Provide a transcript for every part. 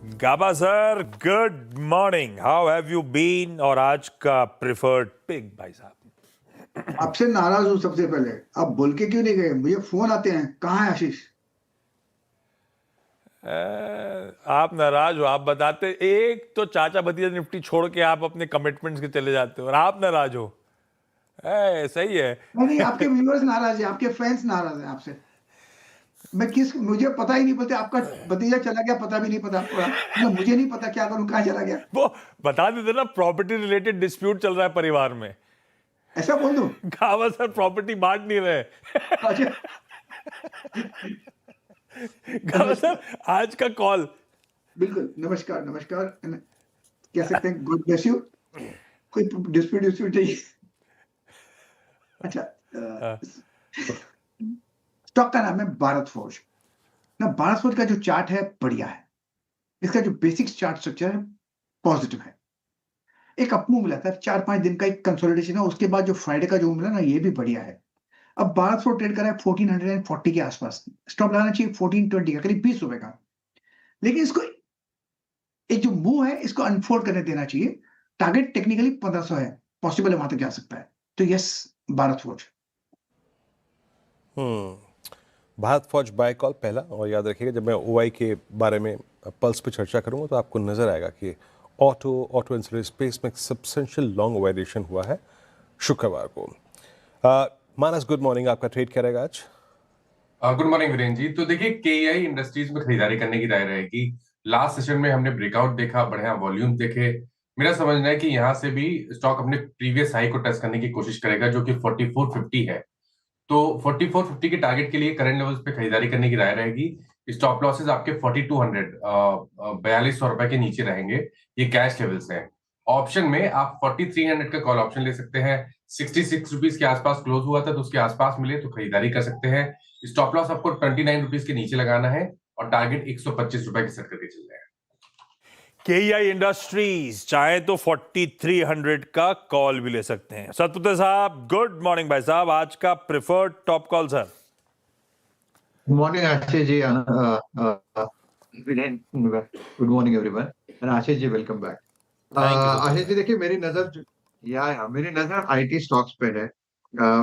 Gauba sir, good morning. How have you been? और आज का प्रिफर्ड पिक भाई साहब। आपसे नाराज हूं। सबसे पहले आप बोल के क्यों नहीं गए? मुझे फोन आते हैं, कहाँ है आशीष? आप नाराज हो, आप बताते। एक तो चाचा भतीजा निफ्टी छोड़ के आप अपने कमिटमेंट्स के चले जाते हो और आप नाराज हो। सही है। नहीं, आपके व्यूअर्स नाराज है, आपके फैंस नाराज है आपसे। मुझे पता ही नहीं पता। आपका भतीजा चला गया, पता भी नहीं पता पड़ा। मतलब मुझे नहीं पता क्या करूं, कहाँ चला गया। वो बता देते ना, प्रॉपर्टी रिलेटेड डिस्प्यूट चल रहा है परिवार में। ऐसा बोल दूं? गाबा सर प्रॉपर्टी बांट नहीं रहे। अच्छा। गाबा सर, नमस्कार। आज का कॉल। बिल्कुल, नमस्कार नमस्कार। कह सकते हैं गॉड ब्लेस यू। कोई डिस्प्यूट नहीं। अच्छा, स्टॉक का नाम है भारत फोर्ज ना। भारत फोर्ज का जो चार्ट है बढ़िया है। इसका जो बेसिक चार्ट स्ट्रक्चर है पॉजिटिव है। एक अपमूव मिला था, 4-5 दिन का एक कंसोलिडेशन है। उसके बाद जो फ्राइडे का जो मिला ना, ये भी बढ़िया है। अब भारत फोर्ज ट्रेड कर रहा है 1440 के आसपास। स्टॉप लगाना चाहिए 1420 का, करीब 20 रुपए का। लेकिन इसको एक जो मूव है, इसको अनफोल्ड करने देना चाहिए। टारगेट टेक्निकली 1500 है, पॉसिबल है वहां तक जा सकता है। तो यस, भारत फोर्ज। भारत फौज बाय कॉल पहला। और याद रखिएगा, जब मैं ओआई के बारे में पल्स पे चर्चा करूंगा तो आपको नजर आएगा कि ऑटो इंसुलेटर स्पेस में सब्सटेंशियल लॉन्ग वेरिएशन हुआ है शुक्रवार को। मानस, गुड मॉर्निंग। आपका ट्रेड क्या रहेगा आज? गुड मॉर्निंग वीरेंद्र जी। तो देखिए, केईआई इंडस्ट्रीज में खरीदारी करने की राय रहेगी। लास्ट सेशन में हमने ब्रेकआउट देखा, बढ़िया वॉल्यूम देखे। मेरा समझना है कि यहाँ से भी स्टॉक अपने प्रीवियस हाई को टच करने की कोशिश करेगा, जो कि 4450 है। तो 4450 के टारगेट के लिए करंट लेवल्स पे खरीदारी करने की राय रहेगी। स्टॉप लॉसेस आपके 4200 4200 रुपए के नीचे रहेंगे। ये कैश लेवल्स हैं। ऑप्शन में आप 4300 का कॉल ऑप्शन ले सकते हैं। 66 रुपीज के आसपास क्लोज हुआ था, तो उसके आसपास मिले तो खरीदारी कर सकते हैं। स्टॉप लॉस आपको 29 रुपीज के नीचे लगाना है और टारगेट 125 रुपए के सेट करके चल रहे हैं। केईआई इंडस्ट्रीज चाहे तो 4300 का कॉल भी ले सकते हैं। सतपुत्र साहब, गुड मॉर्निंग भाई साहब। आज का preferred top call sir. Good morning, Ashish ji. Good morning, everyone. And Ashish ji, welcome back. Thank you sir. Ashish ji, देखिए मेरी नजर आईटी स्टॉक्स पे है।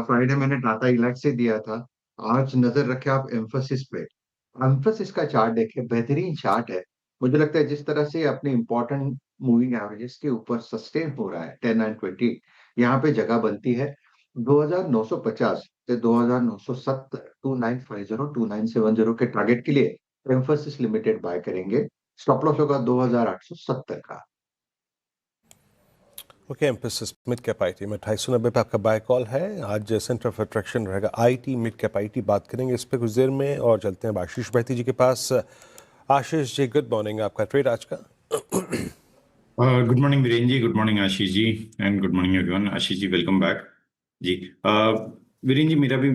फ्राइडे मैंने टाटा इलेक्ट से दिया था। आज नजर रखे आप एम्फोसिस पे। एम्फोसिस का चार्ट देखिए, बेहतरीन चार्ट है। मुझे लगता है जिस तरह से अपने इंपॉर्टेंट मूविंग एवरेजेस के ऊपर सस्टेन हो रहा है 10 एंड 20, यहाँ पे जगह बनती है 2950 से 2970, 2950 2970 के टारगेट के लिए एम्फोसिस लिमिटेड बाय करेंगे। स्टॉप लॉस होगा 2870 का। Okay, emphasis mid cap IT में 250 पे आपका बाय कॉल है। आज सेंटर ऑफ अट्रैक्शन रहेगा आईटी, मिड कैप आईटी। बात करेंगे इस पे कुछ देर में और चलते हैं आशीष बैती जी के पास। Ashish ji, good morning. आपका ट्रेड आज का? Good morning Virendra ji, good morning Ashish ji, and good morning everyone. Ashish ji, welcome back ji. Virendra ji, मेरा भी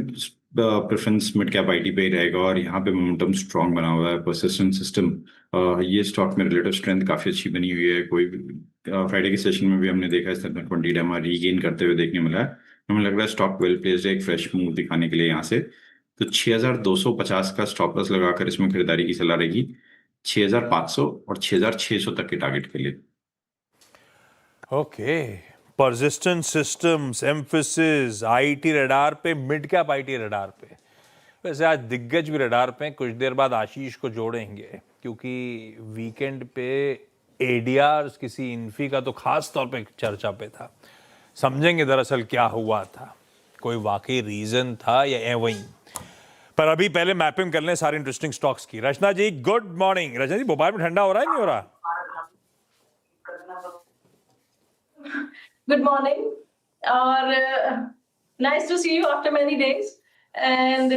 प्रेफरेंस मिड कैप आईटी पे ही रहेगा और यहाँ पे मोमेंटम स्ट्रांग बना हुआ है। परसिस्टेंट सिस्टम, ये स्टॉक में रिलेटिव स्ट्रेंथ काफी अच्छी बनी हुई है। कोई फ्राइडे के सेशन में भी हमने देखा इस तरह 20 डेमा रीगेन करते हुए देखने मिला है। हमें लग रहा है स्टॉक वेल प्लेस्ड है एक फ्रेश मूव दिखाने के लिए यहाँ से। तो 6250 का स्टॉप लॉस लगाकर इसमें खरीदारी की सलाह रहेगी। 6500 और 6600 तक के टारगेट के लिए। Okay, persistent systems, emphasis, IT radar पे, मिड कैप आईटी रडार पे। वैसे आज दिग्गज भी रडार पे। कुछ देर बाद आशीष को जोड़ेंगे क्योंकि वीकेंड पे एडीआर किसी इन्फी का तो खास तौर पे चर्चा पे था। समझेंगे दरअसल क्या हुआ था, कोई वाकई रीजन था या वही। पर अभी पहले मैपिंग कर लें सारे इंटरेस्टिंग स्टॉक्स की। रचना जी, गुड मॉर्निंग। रचना जी, भोपाल में ठंडा हो रहा है नहीं हो रहा? Good morning, और nice to see you after many days. And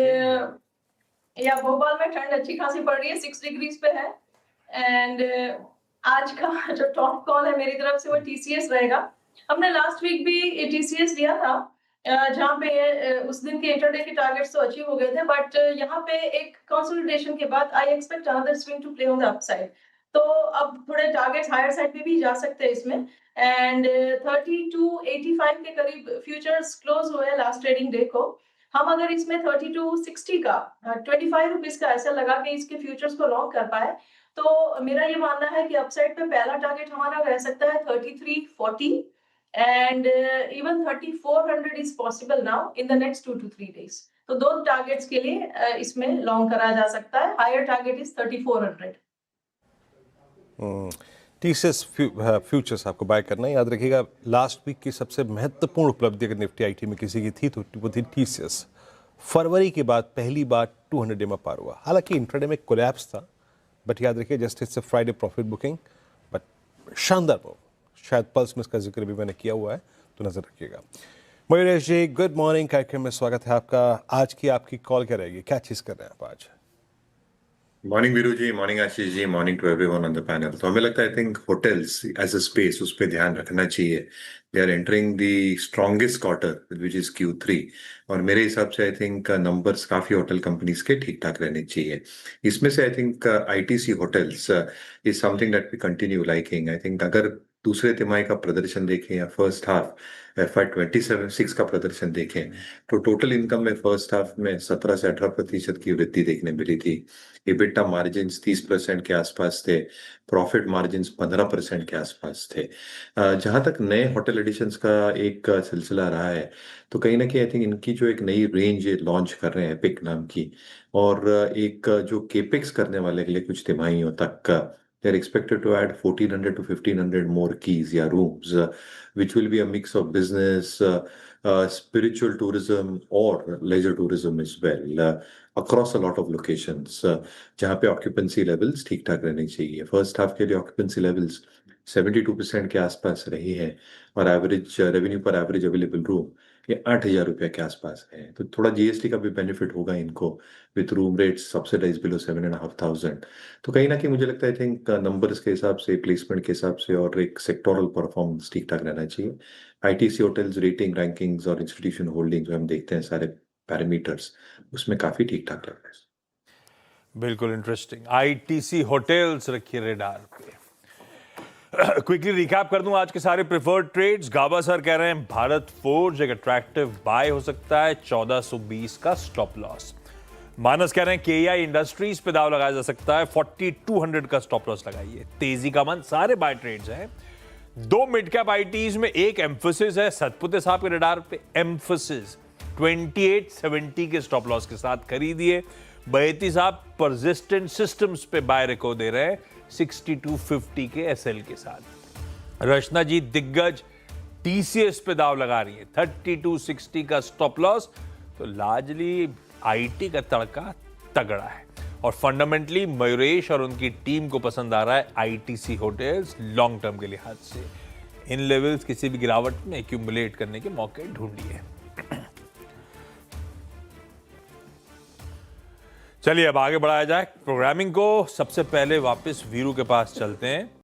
या भोपाल में ठंड अच्छी खासी पड़ रही है, 6 डिग्रीज पे है। एंड आज का जो टॉप कॉल है मेरी तरफ से वो टीसीएस रहेगा। हमने लास्ट वीक भी टीसीएस लिया था, जहाँ पे उस दिन के इंटरडे के टारगेट्स तो अचीव हो गए थे, बट यहाँ पे एक कंसोलिडेशन के बाद I expect another swing to play on the upside. तो अब थोड़े टारगेट्स हायर साइड पे भी जा सकते हैं इसमें। एंड 3285 के करीब फ्यूचर्स क्लोज हुए लास्ट ट्रेडिंग डे को। हम अगर इसमें 3260 का 25 रुपीज का ऐसा लगा के इसके फ्यूचर्स को लॉन्ग कर पाए तो मेरा ये मानना है कि अपसाइड पे पहला टारगेट हमारा रह सकता है 3340 and even 3400 is possible now in the next 2 to 3 days. तो दो टारगेट्स के लिए इसमें लॉन्ग करा जा सकता है. Higher target is 3400. TCS futures आपको बाय करना है। याद रखिएगा लास्ट वीक की सबसे महत्वपूर्ण उपलब्धि अगर निफ्टी आईटी में किसी की थी तो वो थी टीसीएस। फरवरी के बाद पहली बार 200 डे पार हुआ। हालांकि इंट्राडे में कोलैप्स था, बट याद रखिए just it's a Friday profit booking, but शानदार मूव। शायद पल्स में इसका जिक्र भी मैंने किया हुआ है, तो नजर रखिएगा। मयूरेश जी, गुड मॉर्निंग। कार्यक्रम में स्वागत है आपका। आज की आपकी कॉल क्या रहेगी, क्या चीज कर रहे हैं आप आज? Morning Veeru ji, morning Ashish ji, morning to everyone on the panel. तो हमें लगता है I think hotels as a space उस पर ध्यान रखना चाहिए। They are entering the strongest quarter which is Q3, और मेरे हिसाब से आई थिंक नंबर्स काफी होटल कंपनीज के ठीक ठाक रहने चाहिए। इसमें से I think ITC hotels is something that we continue liking. I think अगर दूसरे तिमाही का प्रदर्शन देखें या फर्स्ट हाफ FY26 का प्रदर्शन देखें तो टोटल इनकम में फर्स्ट हाफ में 17 से 18% की वृद्धि देखने मिली थी। EBITDA मार्जिन्स 30% के आसपास थे, प्रॉफिट मार्जिन्स 15% के आसपास थे। जहां तक नए होटल एडिशंस का एक सिलसिला रहा है, तो कहीं ना कहीं आई थिंक इनकी जो एक नई रेंज लॉन्च कर रहे हैं एपिक नाम की, और एक जो केपेक्स करने वाले के लिए कुछ तिमाहियों तक they're expected to add 1400 to 1500 more keys या rooms, which will be a mix of business, spiritual tourism or leisure tourism as well, across a lot of locations, जहाँ पे occupancy levels ठीक ठाक रहने चाहिए। फर्स्ट हाफ के लिए occupancy levels 72% के आसपास रही है, और एवरेज रेवेन्यू पर एवरेज अवेलेबल रूम ये 8,000 रुपये के आसपास है। तो थोड़ा जीएसटी का भी बेनिफिट होगा इनको, with room rates subsidize below 7,500। तो कहीं ना कहीं मुझे लगता है आई थिंक नंबर्स के हिसाब से, प्लेसमेंट के हिसाब से और एक सेक्टोरल परफॉर्मेंस ठीक ठाक रहना चाहिए। आईटीसी होटल्स रेटिंग, रैंकिंग्स और इंस्टीट्यूशन होल्डिंग्स जो हम देखते हैं सारे पैरामीटर्स, उसमें काफी ठीक ठाक लग रहा है। बिल्कुल इंटरेस्टिंग। आईटीसी होटल्स रखिए रेडार पे। क्विकली रिकैप कर दूं आज के सारे प्रेफर्ड ट्रेड्स। गाबा सर कह रहे हैं भारत फोर्ज एक अट्रैक्टिव बाय हो सकता है, 1420 का स्टॉप लॉस। मानस कह रहे हैं केआई इंडस्ट्रीज पे दाव लगाया जा सकता है, 4200 का स्टॉप लॉस लगाइए। तेजी का मन, सारे बाय ट्रेड्स हैं। दो मिड कैप आईटीज में एक एम्फोसिस है, सतपुते साहब के रेडार पे एम्फोसिस 2870 के स्टॉप लॉस के साथ खरीदिए। बहेती साहब परसिस्टेंट सिस्टम्स पे बाय रिको दे रहे हैं 6250 के एसएल के साथ। रचना जी दिग्गज टीसीएस पे दाव लगा रही है, 3260 का स्टॉप लॉस। तो लार्जली आईटी का तड़का तगड़ा है, और फंडामेंटली मयूरेश और उनकी टीम को पसंद आ रहा है आईटीसी होटल्स लॉन्ग टर्म के लिहाज से। इन लेवल्स किसी भी गिरावट में एक्यूमुलेट करने के मौके ढूंढिए। चलिए अब आगे बढ़ाया जाए प्रोग्रामिंग को। सबसे पहले वापस वीरू के पास चलते हैं।